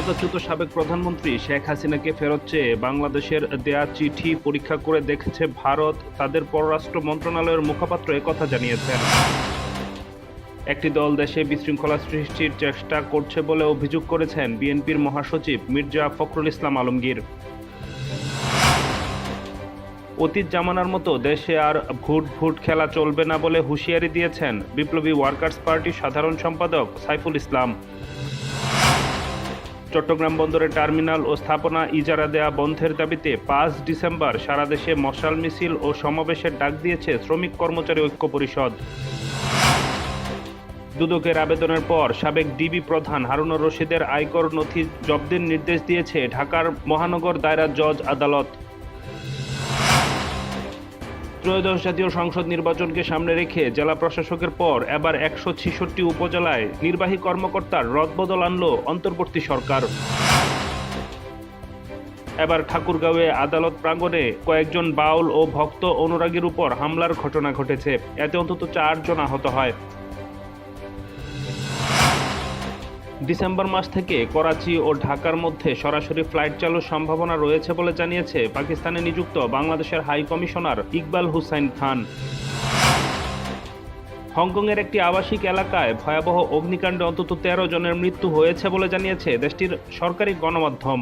ক্ষমতাচ্যুত সাবেক প্রধানমন্ত্রী শেখ হাসিনাকে ফেরত চেয়ে বাংলাদেশের দেয়া চিঠি পরীক্ষা করে দেখেছে ভারত। তাদের পররাষ্ট্র মন্ত্রণালয়ের মুখপাত্র একথা জানিয়েছেন। একটি দল দেশে বিশৃঙ্খলা সৃষ্টির চেষ্টা করছে বলে অভিযোগ করেছেন বিএনপির মহাসচিব মির্জা ফখরুল ইসলাম আলমগীর। অতীত জামানার মতো দেশে আর ভোট খেলা চলবে না বলে হুঁশিয়ারি দিয়েছেন বিপ্লবী ওয়ার্কার্স পার্টির সাধারণ সম্পাদক সাইফুল ইসলাম। চট্টগ্রাম বন্দরে টার্মিনাল ও স্থাপনা ইজারা দেয়া বন্ধের দাবিতে 5 ডিসেম্বর সারা দেশে মশাল মিছিল ও সমাবেশের ডাক দিয়েছে শ্রমিক কর্মচারী ঐক্য পরিষদ। দুদকের আবেদনের পর সাবেক ডিবি প্রধান হারুনুর রশিদের আয়কর নথি জব্দের নির্দেশ দিয়েছে ঢাকার মহানগর দায়রা জজ আদালত। ত্রয়োদশ জাতীয় সংসদ নির্বাচনকে সামনে রেখে জেলা প্রশাসকের পর এবার 166 উপজেলায় নির্বাহী কর্মকর্তার রদবদল আনল অন্তর্বর্তী সরকার। এবার ঠাকুরগাঁওয়ে আদালত প্রাঙ্গণে কয়েকজন বাউল ও ভক্ত অনুরাগীর উপর হামলার ঘটনা ঘটেছে। এতে অন্তত 4 জন আহত হয়। ডিসেম্বর মাস থেকে করাচি ও ঢাকার মধ্যে সরাসরি ফ্লাইট চালুর সম্ভাবনা রয়েছে বলে জানিয়েছে পাকিস্তানে নিযুক্ত বাংলাদেশের হাই কমিশনার ইকবাল হুসাইন খান। হংকংয়ের একটি আবাসিক এলাকায় ভয়াবহ অগ্নিকাণ্ডে অন্তত 13 জনের মৃত্যু হয়েছে বলে জানিয়েছে দেশটির সরকারি গণমাধ্যম।